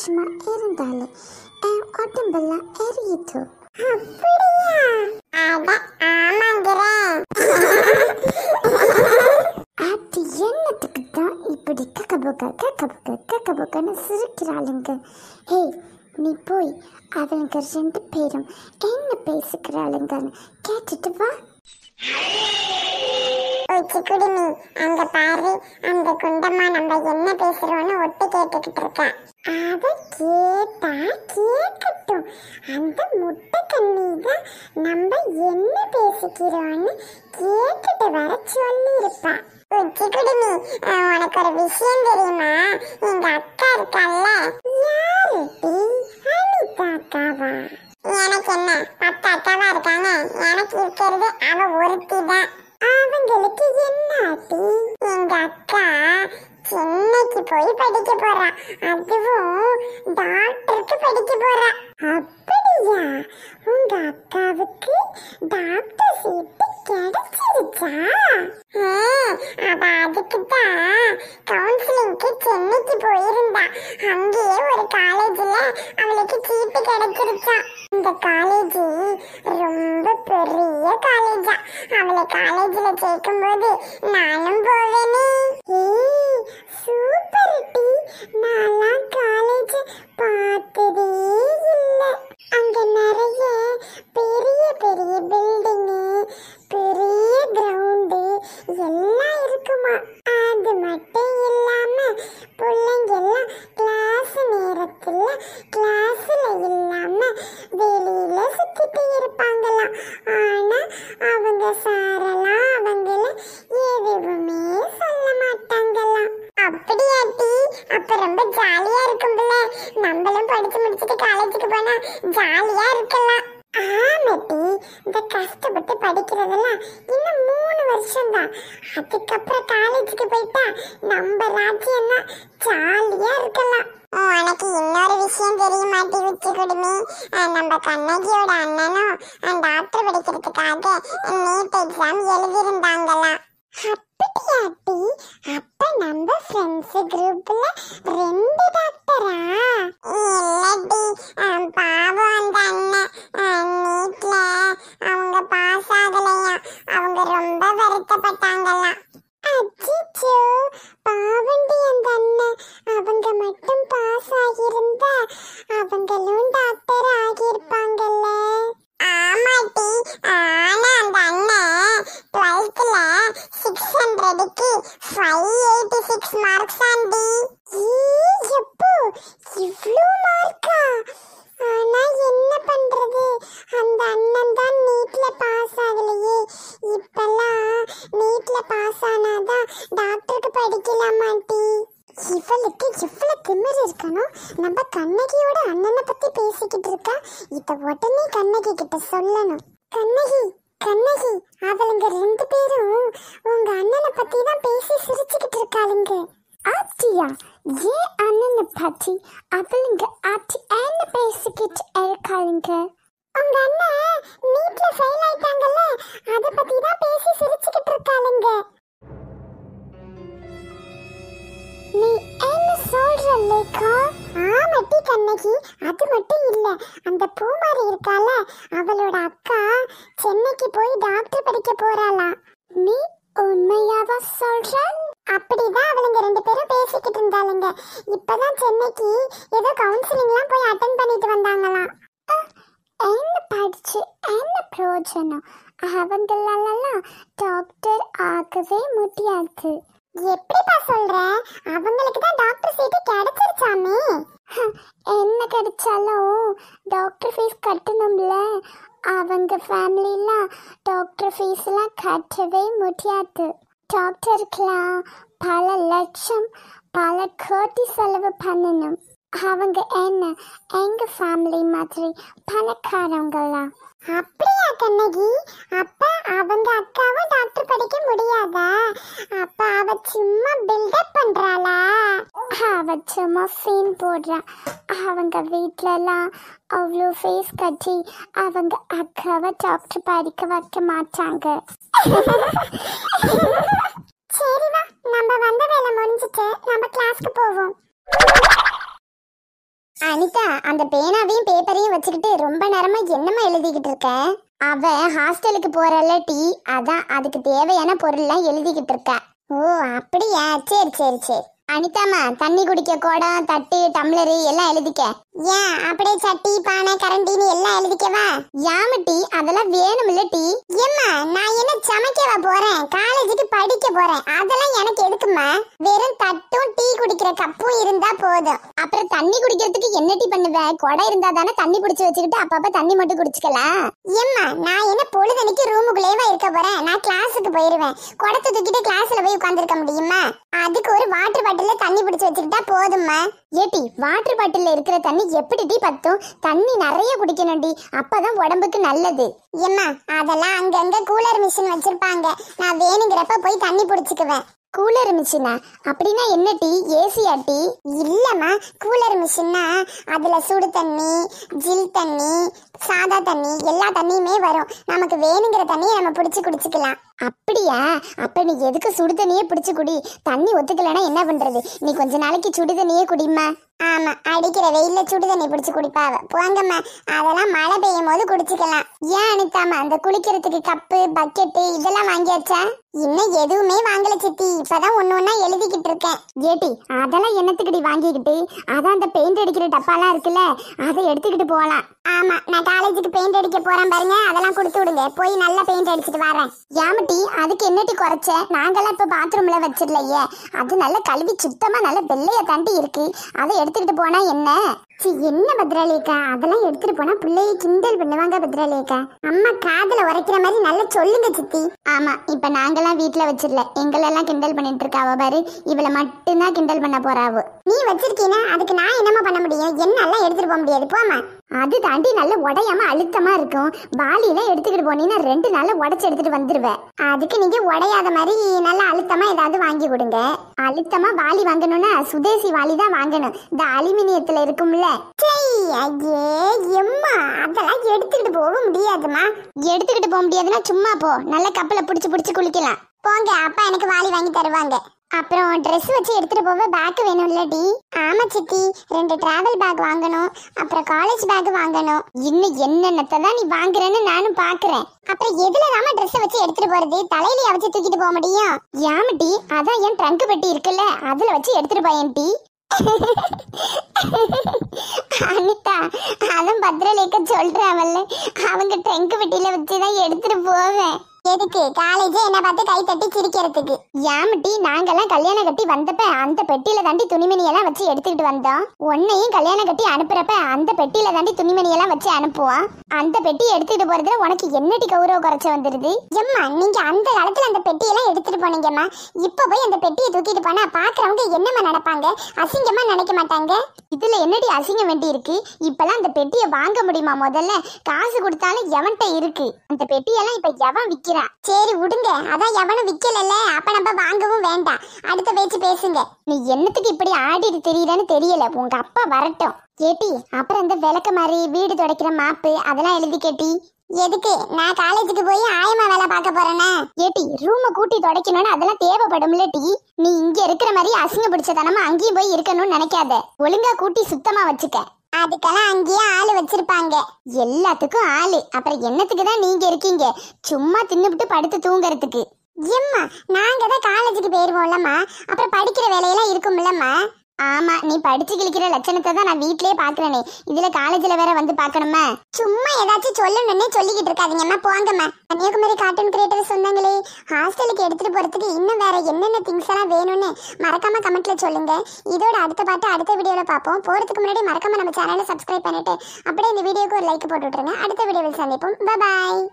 சந்தோஷமா இருந்தாலும் என் உடம்பெல்லாம் எரியுது. அது என்னத்துக்கு தான் இப்படி கக்கபுக்கன்னு சிரிக்கிறாளுங்க? ஹே, நீ போய் அவளுங்க 2 பேரும் என்ன பேசிக்கிறாளுங்கன்னு கேட்டுட்டு வா. குடிமி, அங்க பாரு, அந்த குண்டம்மா நம்ம என்ன பேசுறோம்னு ஒட்டு கேட்டுக்கிட்டு இருக்கா. அத கேட்டா கேட்கட்டும். அந்த முட்டை கண்ணிதான் நம்ம என்ன பேசிக்கிறோம்னு கேட்டுட்டு வர சொல்லி இருப்பா. குடிமி, உனக்கு ஒரு விஷயம் தெரியுமா? எங்க அக்கா இருக்கால, யாரு? அனிதா அக்காவா? எனக்கு என்ன 10 அக்காவா இருக்காங்க. எனக்கு இருக்கிறது அவ ஒருத்தி தான். அவங்களுக்கு என்னாட்டி? எங்க அக்கா சென்னைக்கு போய் படிக்க போறா. அதுவும் டாக்டருக்கு படிக்க போறா. அப்படியா? உங்க அக்காவுக்கு டாக்டர் சீட்டு கிடைச்சிருச்சா? அவ அதுக்குதான் கவுன்சிலிங்க்கு சென்னைக்கு போயிருந்தா. அங்கேயே ஒரு காலேஜ்ல அவளுக்கு சீட்டு கிடைச்சிருச்சா. இந்த காலேஜ் ரொம்ப பெரிய காலேஜா. அவளை காலேஜ்ல சேர்க்கும் போது நானும் போவேனே. சூப்பர் டி. நான் காலேஜ் பார்த்ததே இல்ல. அங்க நிறைய பெரிய பெரிய பில்டிங்கு, பெரிய கிரவுண்டு எல்லாம் இருக்குமா. அது மட்டும் இல்லாம பிள்ளைங்க எல்லாம் கிளாஸ் நேரத்துல கிளாஸ்ல இல்லாம வெளியில சுத்திட்டு இருப்பாங்களாம். ஆனா அவங்க சாரெல்லாம் அவங்கள எதுவுமே சொல்ல மாட்டாங்களாம். அப்படியாட்டி? அப்ப ரொம்ப ஜாலியா இருக்கும்ல. நம்மளும் படிச்சு முடிச்சுட்டு காலேஜுக்கு போனா ஜாலியா இருக்கலாம். ஆமாட்டி, இந்த கஷ்டப்பட்டு படிக்கிறதெல்லாம் இன்னும் 3 வருஷம் தான். அதுக்கப்புறம் காலேஜுக்கு போயிட்டா நம்ம ராஜ்யம் தான், ஜாலியா இருக்கலாம். உனக்கு இன்னொரு விஷயம் தெரியுமாட்டி குடிமி? நம்ம கண்ணகியோட அண்ணனும் டாக்டர் படிக்கிறதுக்காக நீட் எக்ஸாம் எழுதியிருந்தாங்களாம். அப்படியாட்டி? அப்ப நம்ம ஃப்ரெண்ட்ஸ் குரூப்ல 2 டாக்டரா? இல்லடி, பாவம் அந்த அண்ணன் நீட்ல அவங்க பாஸ் ஆகலையா. அவங்க ரொம்ப வருத்தப்பட்டாங்களாம். அச்சோ, பாவண்டி அந்த அண்ணன். அவங்க மட்டும் பாஸ் ஆகியிருந்தா அவங்களும் டாக்டர் ஆகியிருப்பாங்கல்ல. ஆமாட்டி, ஆனா அந்த அண்ணன் 12th 600க்கு 586 மார்க்ஸ் ஆண்டி. எப்போ இவ்ளோ மார்க்கா? ஆனா என்ன பண்றது, அந்த அண்ணன் தான் நீட்ல பாஸ் ஆகலையே. இப்பெல்லாம் நீட்ல பாஸ் ஆனாதான் டாக்டருக்கு படிக்கலாமாட்டி. இவளுக்கு இவ்வளவு திமிரு இருக்கணும். நம்ம கண்ணகியோட அண்ணனை பத்தி பேசிக்கிட்டு இருக்கா. இத உடனே கண்ணகி கிட்ட சொல்லணும். கண்ணகி, கண்ணகி, அவளுங்க 2 பேரும் உங்க அண்ணனை பத்தி தான் பேசி சிரிச்சுக்கிட்டு இருக்காளுங்க. அப்படியா? ஏன் அண்ணனை பத்தி அவளுங்க ஆட்டி என்ன பேசிக்கிட்டு இருக்காளுங்க? உங்க அண்ணன் நீட்ல ஃபெயில் ஆயிட்டாங்கல்ல, அத பத்தி தான் பேசி சிரிச்சுக்கிட்டு இருக்காளுங்க. நீ என்ன சொல்ற லேக்கா? ஆமாட்டி கண்ணகி, அது மட்டும் இல்ல, அந்த பூமாரி இருக்கால, அவளோட அக்கா சென்னைக்கு போய் டாக்டர் படிக்க போறாளாம். நீ உண்மையாவா சொல்ற? அப்படிதான் அவளுங்க 2 பேரும் பேசிக்கிட்டு இருந்தாளுங்க. இப்பதான் சென்னைக்கு ஏதோ கவுன்சிலிங்லாம் போய் அட்டெண்ட் பண்ணிட்டு வந்தாங்களாம். என்ன படிச்சு என்ன பிரயோஜனம்? அவங்களாலலாம் டாக்டர் ஆகவே முடியாது. எப்படிப்பா சொல்ற? அவங்களுக்கு தான் டாக்டர் சீட்டு கிடைச்சிருச்சாமே. என்ன கிடைச்சாலும் டாக்டர் ஃபீஸ் கட்டணும்ல. அவங்க ஃபேமிலிலாம் டாக்டர் ஃபீஸ்லாம் கட்டவே முடியாது. டாக்டருக்குலாம் பல லட்சம் பல கோடி செலவு பண்ணணும். அவங்க என்ன எங்க ஃபேமிலி மாதிரி பணக்காரங்களா? அப்படியா கண்ணகி? அப்ப அவங்க அக்காவும் டாக்டர் படிக்க முடியாதா? அப்ப அவ சும்மா பில்டப் பண்றாளா? அவ சும்மா சீன் போடுறா. அவங்க வீட்டிலலாம் அவ்வளோ ஃபீஸ் கட்டி அவங்க அக்காவை டாக்டர் படிக்க வைக்க மாட்டாங்க. சரிவா, நம்ம வந்த வேலை முடிஞ்சிட்டு நம்ம கிளாஸ்க்கு போவோம். அனிதா, அந்த பேனாவையும் பேப்பரையும் வச்சுக்கிட்டு ரொம்ப நேரமா என்னமா எழுதிக்கிட்டு இருக்க? அவ ஹாஸ்டலுக்கு போறல டீ, அதான் அதுக்கு தேவையான பொருள்லாம் எழுதிக்கிட்டு இருக்கா. ஓ அப்படியா, சரி சரி சரி. அனிதாமா, தண்ணி குடிக்க குடம், தட்டு, டம்ளரு எல்லாம் எழுதிக்க. ஏன் அப்படியே சட்டி பானை கரண்டின்னு எல்லாம் எழுதிக்கவா? யாம டீ, அதெல்லாம் வேணும்ல டீ. ஏம்மா, நான் என்ன சமைக்கவா போறேன்? காலேஜுக்கு படிக்க போறேன். அதெல்லாம் எனக்கு எதுக்குமா? வெறும் தட்டும் டீ குடிக்கிற கப்பும் இருந்தா போதும். அப்புறம் தண்ணி குடிக்கிறதுக்கு என்ன டீ பண்ணுவ? குடம் இருந்தா தானே தண்ணி பிடிச்சு வச்சுக்கிட்டு அப்பப்ப தண்ணி மட்டும் குடிச்சுக்கலாம். ஏம்மா, நான் என்ன பொழுதனைக்கு ரூமுக்குள்ளேவா இருக்க போறேன்? நான் கிளாஸுக்கு போயிருவேன். குடத்தை தூக்கிட்டு கிளாஸ்ல போய் உட்கார்ந்துருக்க முடியுமா? அதுக்கு ஒரு வாட்டர் பாட்டில தண்ணி பிடிச்சு வச்சுக்கிட்டா போதும்மா. ஏட்டி, வாட்டர் பாட்டில்ல இருக்கிற தண்ணி எப்படி டீ பத்தும்? தண்ணி நிறைய குடிக்கணும் டி, அப்பதான் உடம்புக்கு நல்லது. ஏம்மா, அதெல்லாம் அங்கங்க கூலர் மிஷின் வச்சிருப்பாங்க. நான் வேணுங்கிறப்ப போய் தண்ணி பிடிச்சுக்குவேன். கூலர் மிஷினா? அப்படின்னா என்ன டீ? Asia tea? இல்லம்மா, கூலர் மிஷின்னா அதுல சுடு தண்ணி, ஜில் தண்ணி, சாதா தண்ணி எல்லா தண்ணியுமே வரும். நமக்கு வேணுங்கிற தண்ணியை நம்ம பிடிச்சு குடிச்சுக்கலாம். அப்படியா? அப்ப நீ எதுக்கு சுடு தண்ணியே பிடிச்சு குடி. தண்ணி ஒத்துக்கலன்னா என்ன பண்றது? நீ கொஞ்ச நாளைக்கு சுடு தண்ணியே குடிமா. ஆமா, அடிக்கிற வெயில்ல சுடு தண்ணி பிடிச்சு குடிப்பாவ. போங்கம்மா, அதெல்லாம் மழை பெய்யும் போது குடிச்சுக்கலாம். ஏன் அனிதாமா, அந்த குளிக்கிறதுக்கு கப்பு, பக்கெட்டு இதெல்லாம் வாங்கியாச்சா? இன்னும் எதுவுமே வாங்கல சித்தி. இப்பதான் ஒண்ணு ஒண்ணா எழுதிக்கிட்டு இருக்கேன். ஏட்டி, அதெல்லாம் என்னத்துக்குடி வாங்கிக்கிட்டு? அதான் அந்த பெயிண்ட் அடிக்கிற டப்பாலாம் இருக்குல்ல, அதை எடுத்துக்கிட்டு போகலாம். ஆமா, நான் காலேஜுக்கு பெயிண்ட் அடிக்க போறேன் பாருங்க, அதெல்லாம் கொடுத்து விடுங்க. போய் நல்லா பெயிண்ட் அடிச்சிட்டு வரேன். ஏமட்டி, அதுக்கு என்னட்டி குறைச்ச? நாங்கெல்லாம் இப்ப பாத்ரூம்ல வச்சிடலையே, அது நல்ல கழுவி சுத்தமா நல்ல வெள்ளைய தாண்டி இருக்கு. அதை எடுத்துக்கிட்டு போனா என்ன? என்ன பத்ராலேக்கா, அதெல்லாம் எடுத்துட்டு போனா பிள்ளைய கிண்டல் பண்ணுவாங்க பத்ராலேக்கா. அம்மா காதுல உரைக்கிற மாதிரி நல்லா சொல்லுங்க சித்தி. ஆமா, இப்ப நாங்கெல்லாம் வீட்டுல வச்சிடல, எங்களெல்லாம் கிண்டல் பண்ணிட்டு இருக்காவ பாரு. இவளை மட்டும்தான் கிண்டல் பண்ண போறாவு. நீ வச்சிருக்கீனா, அதுக்கு நான் என்னமா பண்ண முடியும்? என்னெல்லாம் எடுத்துட்டு போக முடியாது, போமா. அது தாண்டி நல்ல உடையாம அழுத்தமா இருக்கும். வாளியெல்லாம் எடுத்துக்கிட்டு போனீங்கன்னா 2 நாள்ல உடைச்சு எடுத்துட்டு வந்துருவேன். அதுக்கு நீங்க உடையாத மாதிரி நல்லா அழுத்தமா ஏதாவது வாங்கி கொடுங்க. அழுத்தமா வாளி வாங்கணும்னா சுதேசி வாளி தான் வாங்கணும். இந்த அலுமினியத்துல இருக்கும்ல. ஐயே எம்மா, அதெல்லாம் எடுத்துக்கிட்டு போக முடியாதுமா. எடுத்துக்கிட்டு போக முடியாதுன்னா சும்மா போ, நல்ல கப்பலை பிடிச்சு பிடிச்சு குளிக்கலாம். போங்க, அப்பா எனக்கு வாளி வாங்கி தருவாங்க. அப்புறம் ட்ரெஸ் வச்சு எடுத்துட்டு போக பேக் வேணும்ல டி? ஆமா சித்தி, 2 டிராவல் பேக் வாங்கணும், அப்புறம் காலேஜ் பேக் வாங்கணும். இன்னும் என்னென்னத்தை தான் நீ வாங்குறேன்னு நானும் பாக்குறேன். அப்புறம் எதுல நாம ட்ரெஸ் வச்சு எடுத்துட்டு போறது? தலையில வச்சு தூக்கிட்டு போக முடியும்? யாமட்டி, அதான் என் ட்ரங்க் பெட்டி இருக்குல்ல, அதுல வச்சு எடுத்துட்டு போயேன் டி. அனிதா, அதுவும் பத்ரலேக்க சொல்றாவல்ல, அவங்க ட்ரங்க் பெட்டியில வச்சுதான் எடுத்துட்டு போவேன். எதுக்கு? காலேஜ் என்ன பார்த்து கை தட்டி சிரிக்கிறதுக்கு. யாமட்டி, நாங்கெல்லாம் கல்யாணம் கட்டி வந்தப்ப அந்த பெட்டியில தாண்டி துணிமணி எல்லாம் வச்சு எடுத்துக்கிட்டு வந்தோம். உன்னையும் கல்யாணம் கட்டி அனுப்புறப்ப அந்த பெட்டியில தாண்டி துணிமணி எல்லாம் வச்சு அனுப்புவோம். அந்த பெட்டி எடுத்துக்கிட்டு போறதுல உனக்கு என்னடி கௌரவ குறைச்ச வந்துருது? எம்மா, நீங்க அந்த காலத்துல அந்த பெட்டியெல்லாம் எடுத்துட்டு போனீங்கம்மா. இப்ப போய் அந்த பெட்டியை தூக்கிட்டு போனா பாக்குறவங்க என்னமா நினைப்பாங்க? அசிங்கமா நினைக்க மாட்டாங்க? இதுல என்னடி அசிங்கம் வேண்டி இருக்கு? இப்பெல்லாம் அந்த பெட்டியை வாங்க முடியுமா? முதல்ல காசு கொடுத்தாலும் எவன்கிட்ட இருக்கு. அந்த பெட்டியெல்லாம் இப்ப எவன் விக்கிற? சரி விடுங்க, அதான் எவனும் விக்கலல்ல, அப்ப நம்ம வாங்கவும் வேண்டாம். அடுத்த பேச்சு பேசுங்க. நீ என்னத்துக்கு இப்படி ஆடிட்டு தெரியலன்னு தெரியல. உங்க அப்பா வரட்டும். கேட்டி, அப்புறம் இந்த விளக்கு மாதிரி வீடு துடைக்கிற மாப்பு அதெல்லாம் எழுதி கேட்டி. எதுக்கு? நான் காலேஜுக்கு போய் ஆயமா வேலை பார்க்க போறேன்னா? ஏட்டி, ரூமை கூட்டி துடைக்கணும்னு அதெல்லாம் தேவைப்படும்ல டி. நீ இங்க இருக்கிற மாதிரி அசிங்க பிடிச்சதனமா அங்கேயும் போய் இருக்கணும்னு நினைக்காத. ஒழுங்கா கூட்டி சுத்தமா வச்சுக்க. அதுக்கெல்லாம் அங்கேயே ஆளு வச்சிருப்பாங்க. எல்லாத்துக்கும் ஆளு. அப்புறம் என்னத்துக்கு தான் நீங்க இருக்கீங்க? சும்மா தின்னுபிட்டு படுத்து தூங்கறதுக்கு. எம்மா, நாங்க தான் காலேஜுக்கு போயிருவோம்லம்மா, அப்புறம் படிக்கிற வேலையெல்லாம் இருக்கும்லம்மா. ஆமா, நீ படிச்சு கிழிக்கிற லட்சணத்தை தான் நான் வீட்லயே பாக்குறேனே, இதுல காலேஜ்ல வேற வந்து பாக்கணுமா? சும்மா ஏதாச்சும் சொல்லணும்னே சொல்லிக்கிட்டு இருக்காதீங்கம்மா, போங்கம்மா. கன்னியாகுமரி கார்ட்டூன் கிரியேட்டர் சொன்னாங்களே, ஹாஸ்டலுக்கு எடுத்துட்டு போறதுக்கு இன்னும் வேற என்னென்ன திங்ஸ் எல்லாம் வேணும்னு மறக்காம கமெண்ட்ல சொல்லுங்க. இதோட அடுத்த பாட்டு அடுத்த வீடியோல பார்ப்போம். போறதுக்கு முன்னாடி மறக்காம நம்ம சேனலை சப்ஸ்கிரைப் பண்ணிட்டு அப்படியே இந்த வீடியோக்கு ஒரு லைக் போட்டு விட்டுருங்க. அடுத்த வீடியோவில் சந்திப்போம். Bye bye.